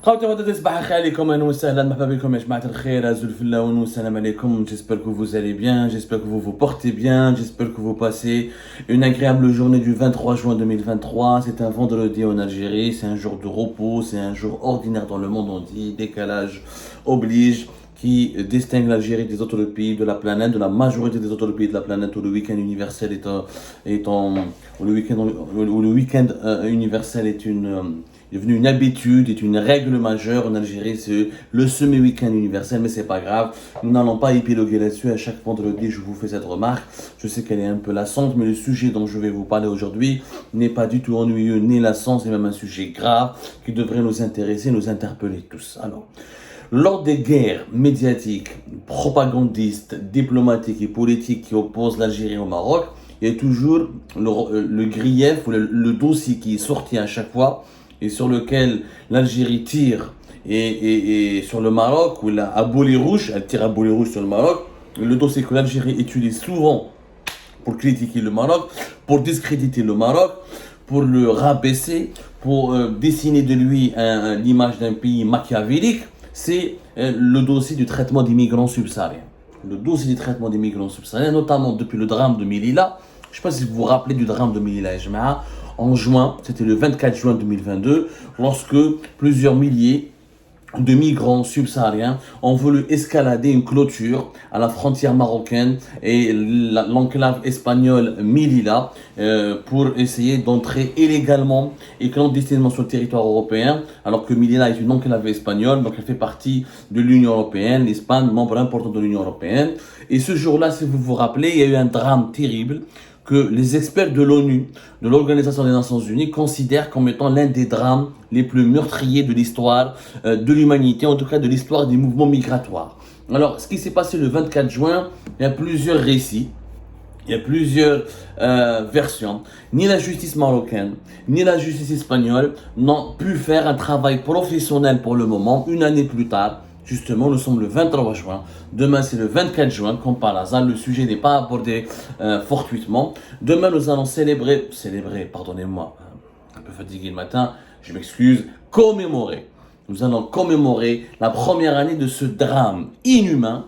خوتي خواتاتي صباح الخير عليكم اهلا وسهلا مرحبا بكم يا جماعه الخير ازول الفلا والسلام عليكم. J'espère que vous allez bien, j'espère que vous vous portez bien, j'espère que vous passez une agréable journée du 23 juin 2023. C'est un vendredi en Algérie, c'est un jour de repos, c'est un jour ordinaire dans le monde entier. Décalage oblige qui distingue l'Algérie des autres pays de la planète, de la majorité des autres pays de la planète où le week-end universel où le week-end universel est devenu une habitude, est une règle majeure en Algérie, c'est le semi-week-end universel, mais c'est pas grave. Nous n'allons pas épiloguer là-dessus. À chaque vendredi, je vous fais cette remarque. Je sais qu'elle est un peu lassante, mais le sujet dont je vais vous parler aujourd'hui n'est pas du tout ennuyeux ni lassant. C'est même un sujet grave qui devrait nous intéresser, nous interpeller tous. Alors, lors des guerres médiatiques, propagandistes, diplomatiques et politiques qui opposent l'Algérie au Maroc, il y a toujours le grief ou le dossier qui est sorti à chaque fois et sur lequel l'Algérie tire et sur le Maroc, où elle tire à boulet rouge sur le Maroc. Le dossier que l'Algérie utilise souvent pour critiquer le Maroc, pour discréditer le Maroc, pour le rabaisser, pour dessiner de lui l'image d'un pays machiavélique, c'est le dossier du traitement des migrants subsahariens. Le dossier du traitement des migrants subsahariens, notamment depuis le drame de Melilla. Je ne sais pas si vous vous rappelez du drame de Melilla, en juin, c'était le 24 juin 2022, lorsque plusieurs milliers de migrants subsahariens ont voulu escalader une clôture à la frontière marocaine et l'enclave espagnole Melilla pour essayer d'entrer illégalement et clandestinement sur le territoire européen, alors que Melilla est une enclave espagnole, donc elle fait partie de l'Union européenne, l'Espagne, membre important de l'Union européenne. Et ce jour-là, si vous vous rappelez, il y a eu un drame terrible que les experts de l'ONU, de l'Organisation des Nations Unies, considèrent comme étant l'un des drames les plus meurtriers de l'histoire de l'humanité, en tout cas de l'histoire des mouvements migratoires. Alors, ce qui s'est passé le 24 juin, il y a plusieurs récits, il y a plusieurs versions. Ni la justice marocaine, ni la justice espagnole n'ont pu faire un travail professionnel pour le moment. Une année plus tard, justement, nous sommes le 23 juin. Demain, c'est le 24 juin, comme par hasard. Le sujet n'est pas abordé fortuitement. Demain, nous allons célébrer, pardonnez-moi, un peu fatigué le matin, je m'excuse, commémorer. Nous allons commémorer la première année de ce drame inhumain,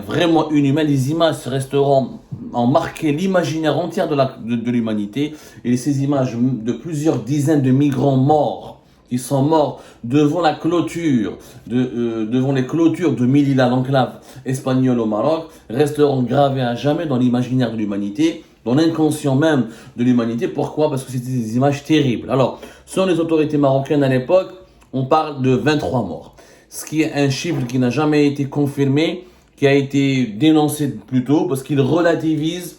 vraiment inhumain. Les images resteront, ont marqué l'imaginaire entier de l'humanité. Et ces images de plusieurs dizaines de migrants morts, qui sont morts devant la clôture, devant les clôtures de Melilla, l'enclave espagnole au Maroc, resteront gravés à jamais dans l'imaginaire de l'humanité, dans l'inconscient même de l'humanité. Pourquoi ? Parce que c'était des images terribles. Alors, selon les autorités marocaines à l'époque, on parle de 23 morts. Ce qui est un chiffre qui n'a jamais été confirmé, qui a été dénoncé plus tôt, parce qu'il relativise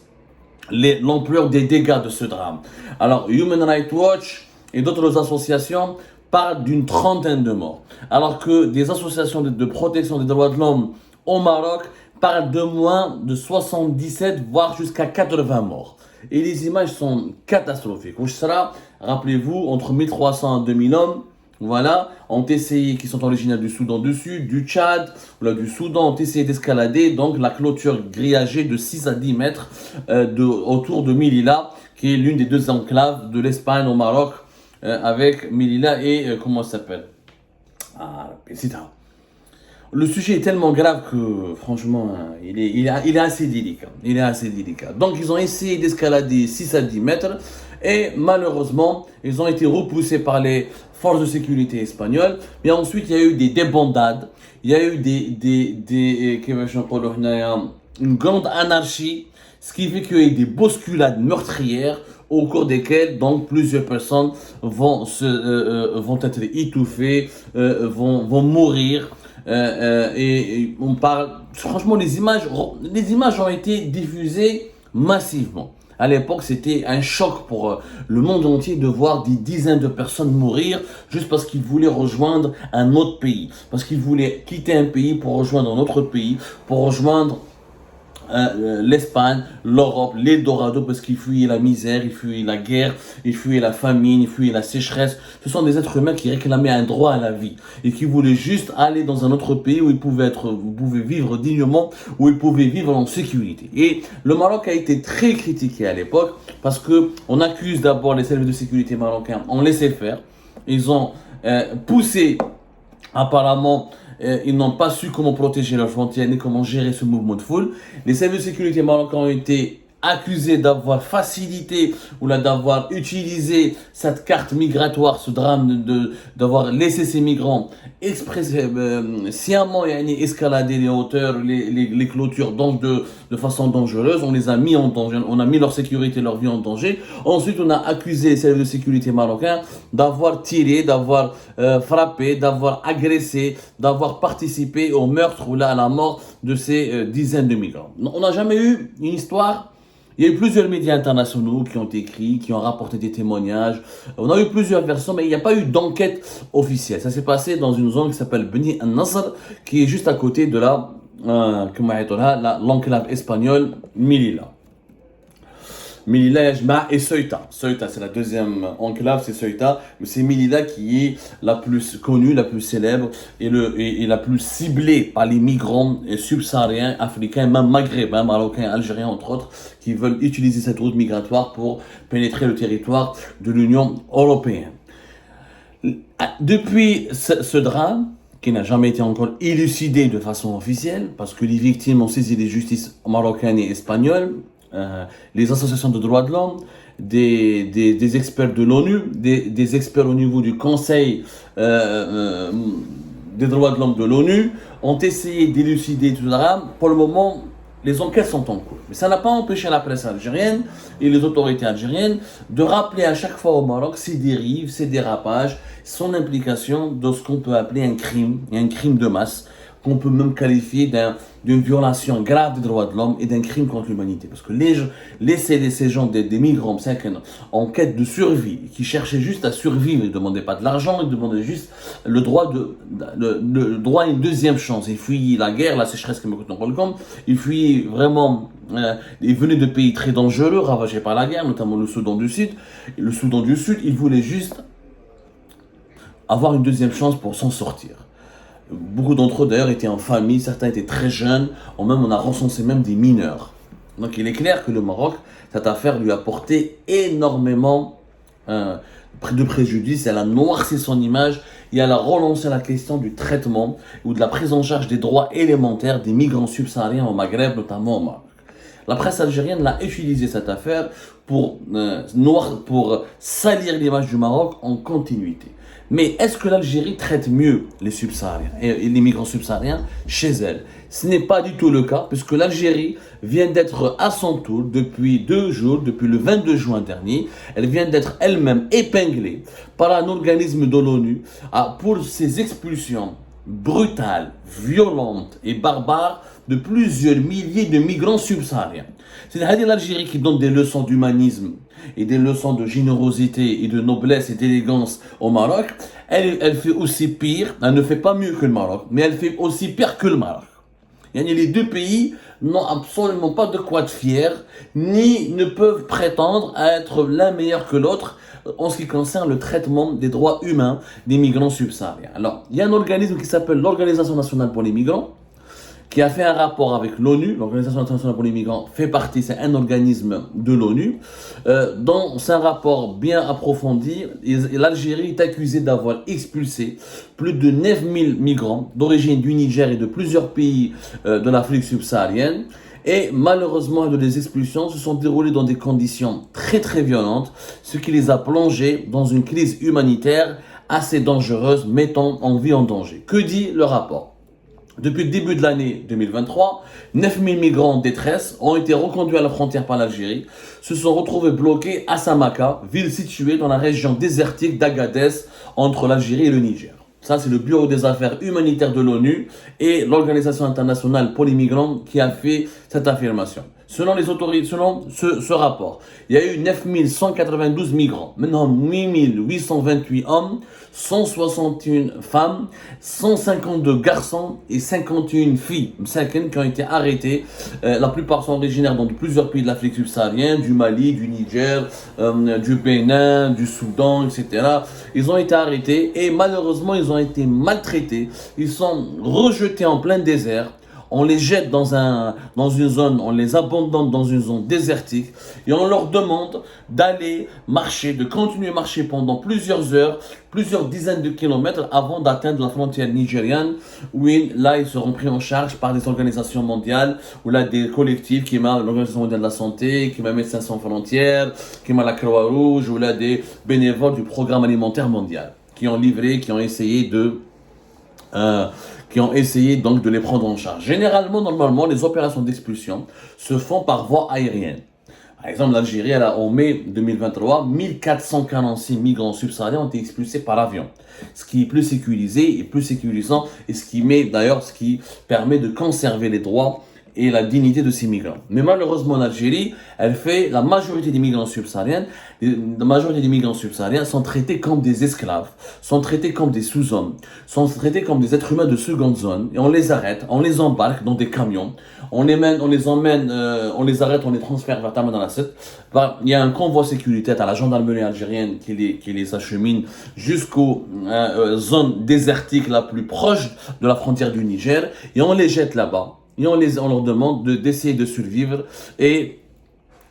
l'ampleur des dégâts de ce drame. Alors, Human Rights Watch et d'autres associations parle d'une trentaine de morts, alors que des associations de protection des droits de l'homme au Maroc parlent de moins de 77, voire jusqu'à 80 morts. Et les images sont catastrophiques. Au Chra, rappelez-vous, entre 1300 et 2000 hommes, voilà, ont essayé, qui sont originaires du Soudan du Sud, du Tchad, du Soudan, ont essayé d'escalader donc la clôture grillagée de 6 à 10 mètres autour de Melilla, qui est l'une des deux enclaves de l'Espagne au Maroc, avec Melilla et comment ça s'appelle, Sita. Le sujet est tellement grave que franchement il est assez délicat. Il est assez délicat. Donc ils ont essayé d'escalader 6 à 10 mètres et malheureusement ils ont été repoussés par les forces de sécurité espagnoles. Mais ensuite il y a eu des débandades, il y a eu une grande anarchie, ce qui fait qu'il y a eu des bousculades meurtrières au cours desquelles donc plusieurs personnes vont être étouffées, vont mourir. Et on parle, franchement, les images ont été diffusées massivement. À l'époque, c'était un choc pour le monde entier de voir des dizaines de personnes mourir juste parce qu'ils voulaient rejoindre un autre pays, parce qu'ils voulaient quitter un pays pour rejoindre un autre pays, pour rejoindre l'Espagne, l'Europe, l'Eldorado, parce qu'ils fuyaient la misère, ils fuyaient la guerre, ils fuyaient la famine, ils fuyaient la sécheresse. Ce sont des êtres humains qui réclamaient un droit à la vie et qui voulaient juste aller dans un autre pays où ils pouvaient vivre dignement, où ils pouvaient vivre en sécurité. Et le Maroc a été très critiqué à l'époque parce que on accuse d'abord les services de sécurité marocains, on laissait faire. Ils ont poussé Apparemment, ils n'ont pas su comment protéger leurs frontières ni comment gérer ce mouvement de foule. Les services de sécurité marocains ont été accusés d'avoir facilité ou là d'avoir utilisé cette carte migratoire, ce drame d'avoir laissé ces migrants sciemment escalader les hauteurs, les clôtures de façon dangereuse. On les a mis en danger, on a mis leur sécurité, leur vie en danger. Ensuite, on a accusé les services de sécurité marocains d'avoir tiré, d'avoir frappé, d'avoir agressé, d'avoir participé au meurtre ou là à la mort de ces dizaines de migrants. On n'a jamais eu une histoire. Il y a eu plusieurs médias internationaux qui ont écrit, qui ont rapporté des témoignages. On a eu plusieurs versions, mais il n'y a pas eu d'enquête officielle. Ça s'est passé dans une zone qui s'appelle Beni Nasr, qui est juste à côté de l'enclave espagnole Melilla. Melilla, Yajma et Ceuta. Ceuta, c'est la deuxième enclave, c'est Ceuta. Mais c'est Melilla qui est la plus connue, la plus célèbre et la plus ciblée par les migrants subsahariens, africains, même maghrébins, marocains, algériens, entre autres, qui veulent utiliser cette route migratoire pour pénétrer le territoire de l'Union européenne. Depuis ce drame, qui n'a jamais été encore élucidé de façon officielle, parce que les victimes ont saisi les justices marocaines et espagnoles, les associations de droits de l'homme, des experts de l'ONU, des experts au niveau du Conseil des droits de l'homme de l'ONU ont essayé d'élucider tout le drame. Pour le moment, les enquêtes sont en cours. Mais ça n'a pas empêché la presse algérienne et les autorités algériennes de rappeler à chaque fois au Maroc ses dérives, ses dérapages, son implication dans ce qu'on peut appeler un crime de masse, qu'on peut même qualifier d'une violation grave des droits de l'homme et d'un crime contre l'humanité. Parce que laisser ces gens, des migrants en quête de survie, qui cherchaient juste à survivre, ils ne demandaient pas de l'argent, ils demandaient juste le droit à une deuxième chance. Ils fuyaient la guerre, la sécheresse qui me coûte dans ils fuyaient vraiment, ils venaient de pays très dangereux, ravagés par la guerre, notamment le Soudan du Sud. Et le Soudan du Sud, ils voulaient juste avoir une deuxième chance pour s'en sortir. Beaucoup d'entre eux d'ailleurs étaient en famille, certains étaient très jeunes, on a recensé même des mineurs. Donc il est clair que le Maroc, cette affaire lui a porté énormément de préjudice, elle a noirci son image et elle a relancé la question du traitement ou de la prise en charge des droits élémentaires des migrants subsahariens au Maghreb, notamment au Maroc. La presse algérienne a utilisé cette affaire pour salir l'image du Maroc en continuité. Mais est-ce que l'Algérie traite mieux les subsahariens et les migrants subsahariens chez elle? Ce n'est pas du tout le cas, puisque l'Algérie vient d'être à son tour, depuis 2 jours, depuis le 22 juin dernier, elle vient d'être elle-même épinglée par un organisme de l'ONU pour ses expulsions brutales, violentes et barbares de plusieurs milliers de migrants subsahariens. C'est-à-dire l'Algérie qui donne des leçons d'humanisme et des leçons de générosité et de noblesse et d'élégance au Maroc, elle fait aussi pire, elle ne fait pas mieux que le Maroc, mais elle fait aussi pire que le Maroc. Les deux pays n'ont absolument pas de quoi être fiers, ni ne peuvent prétendre à être l'un meilleur que l'autre en ce qui concerne le traitement des droits humains des migrants subsahariens. Alors, il y a un organisme qui s'appelle l'Organisation nationale pour les migrants, qui a fait un rapport avec l'ONU. L'Organisation internationale pour les migrants fait partie, c'est un organisme de l'ONU. Dans un rapport bien approfondi, l'Algérie est accusée d'avoir expulsé plus de 9000 migrants d'origine du Niger et de plusieurs pays de l'Afrique subsaharienne. Et malheureusement, les expulsions se sont déroulées dans des conditions très très violentes, ce qui les a plongés dans une crise humanitaire assez dangereuse, mettant en vie en danger. Que dit le rapport ? Depuis le début de l'année 2023, 9000 migrants en détresse ont été reconduits à la frontière par l'Algérie, se sont retrouvés bloqués à Samaka, ville située dans la région désertique d'Agadez, entre l'Algérie et le Niger. Ça, c'est le Bureau des affaires humanitaires de l'ONU et l'Organisation internationale pour les migrants qui a fait cette affirmation. Selon les autorités, selon ce rapport, il y a eu 9192 migrants, maintenant 8828 hommes, 161 femmes, 152 garçons et 51 filles, qui ont été arrêtés. La plupart sont originaires dans plusieurs pays de l'Afrique subsaharienne, du Mali, du Niger, du Bénin, du Soudan, etc. Ils ont été arrêtés et malheureusement ils ont été maltraités. Ils sont rejetés en plein désert. on les jette dans une zone, on les abandonne dans une zone désertique et on leur demande d'aller marcher, de continuer à marcher pendant plusieurs heures, plusieurs dizaines de kilomètres avant d'atteindre la frontière nigériane où là ils seront pris en charge par des organisations mondiales ou là des collectifs qui m'a l'Organisation mondiale de la santé, qui m'a Médecins sans frontières, qui m'a la Croix-Rouge ou là des bénévoles du programme alimentaire mondial qui ont livré, qui ont essayé donc de les prendre en charge. Généralement, normalement, les opérations d'expulsion se font par voie aérienne. Par exemple, l'Algérie, en mai 2023, 1446 migrants subsahariens ont été expulsés par avion. Ce qui est plus sécurisé et plus sécurisant et ce qui permet de conserver les droits et la dignité de ces migrants. Mais malheureusement, en Algérie, la majorité des migrants subsahariens sont traités comme des esclaves, sont traités comme des sous-hommes, sont traités comme des êtres humains de seconde zone. Et on les arrête, on les embarque dans des camions, on les arrête, on les transfère vers Tamanrasset. Il y a un convoi sécuritaire à la gendarmerie algérienne qui les achemine jusqu'aux zones désertiques la plus proche de la frontière du Niger et on les jette là-bas. Et on leur demande d'essayer de survivre et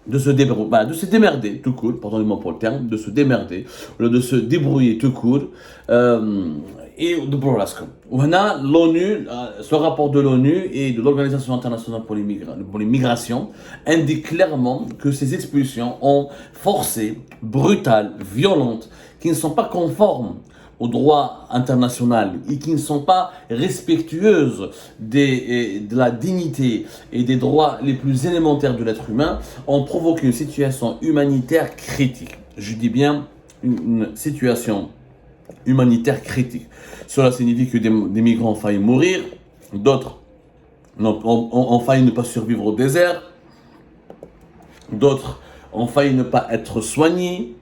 de se démerder tout court, pardonnez-moi pour le terme, de se démerder, de se débrouiller tout court, et de Borlascom. L'ONU, ce rapport de l'ONU et de l'Organisation internationale pour les migrations indique clairement que ces expulsions ont forcées, brutales, violentes, qui ne sont pas conformes au droit international et qui ne sont pas respectueuses de la dignité et des droits les plus élémentaires de l'être humain, ont provoqué une situation humanitaire critique. Je dis bien une situation humanitaire critique. Cela signifie que des migrants ont failli mourir, d'autres ont failli ne pas survivre au désert, d'autres ont failli ne pas être soignés,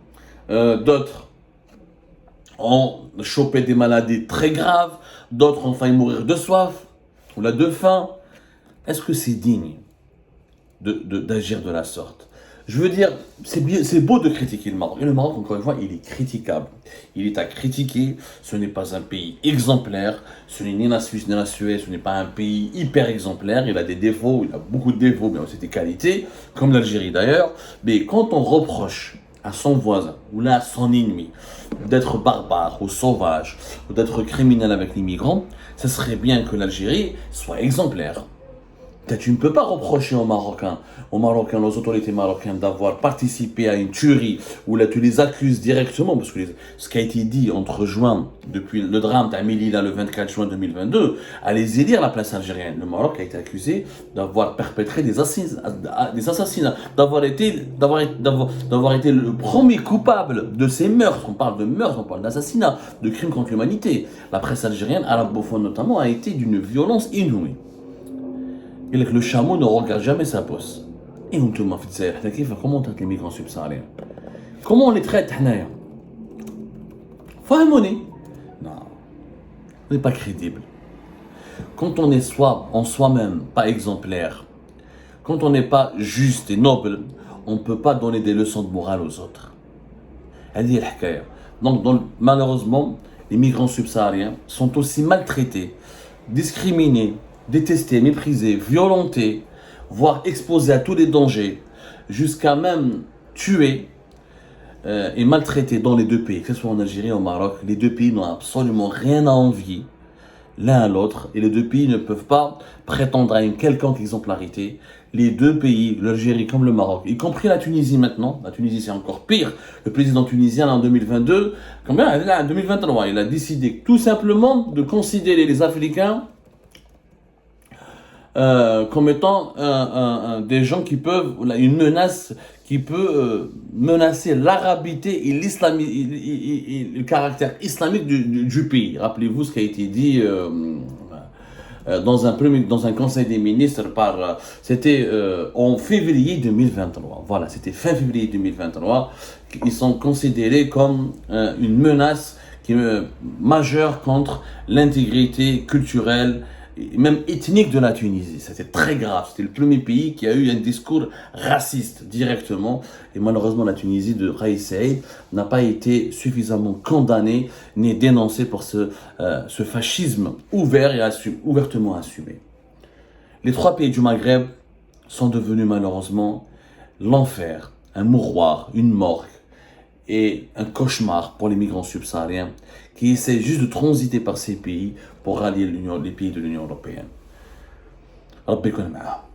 d'autres ont chopé des maladies très graves, d'autres ont failli mourir de soif ou là de faim. Est-ce que c'est digne d'agir de la sorte? Je veux dire, c'est beau de critiquer le Maroc. Et le Maroc, encore une fois, il est critiquable. Il est à critiquer. Ce n'est pas un pays exemplaire. Ce n'est ni la Suisse ni la Suède. Ce n'est pas un pays hyper exemplaire. Il a des défauts. Il a beaucoup de défauts, mais aussi des qualités, comme l'Algérie d'ailleurs. Mais quand on reproche à son voisin ou là à son ennemi d'être barbare ou sauvage ou d'être criminel avec les migrants, ça serait bien que l'Algérie soit exemplaire. Tu ne peux pas reprocher aux Marocains, aux autorités marocaines d'avoir participé à une tuerie où là tu les accuses directement, parce que ce qui a été dit entre juin, depuis le drame d'Amélie le 24 juin 2022, allez-y lire la place algérienne. Le Maroc a été accusé d'avoir perpétré des assassinats, d'avoir été le premier coupable de ces meurtres. On parle de meurtres, on parle d'assassinats, de crimes contre l'humanité. La presse algérienne, arabophone notamment, a été d'une violence inouïe. Et le chameau ne regarde jamais sa bosse. Et on te m'a fait comment on traite les migrants subsahariens? Comment on les traite? Faut harmonier. Non, on n'est pas crédible. Quand on est en soi-même pas exemplaire, quand on n'est pas juste et noble, on ne peut pas donner des leçons de morale aux autres. Donc, malheureusement, les migrants subsahariens sont aussi maltraités, discriminés, détestés, méprisés, violentés, voire exposés à tous les dangers, jusqu'à même tués et maltraités dans les deux pays, que ce soit en Algérie ou au Maroc. Les deux pays n'ont absolument rien à envier l'un à l'autre et les deux pays ne peuvent pas prétendre à une quelconque exemplarité. Les deux pays, l'Algérie comme le Maroc, y compris la Tunisie maintenant, la Tunisie c'est encore pire, le président tunisien en 2022, en 2023, il a décidé tout simplement de considérer les Africains comme étant des gens qui peuvent, une menace qui peut menacer l'arabité et le caractère islamique du pays. Rappelez-vous ce qui a été dit dans un conseil des ministres c'était en février 2023. Voilà, c'était fin février 2023. Ils sont considérés comme une menace majeure contre l'intégrité culturelle et même ethnique de la Tunisie. C'était très grave. C'était le premier pays qui a eu un discours raciste directement. Et malheureusement, la Tunisie de Kais Saied n'a pas été suffisamment condamnée ni dénoncée pour ce fascisme ouvert et ouvertement assumé. Les 3 pays du Maghreb sont devenus malheureusement l'enfer, un mouroir, une morgue et un cauchemar pour les migrants subsahariens qui essaient juste de transiter par ces pays pour rallier les pays de l'Union européenne. ربي يكون معاهم.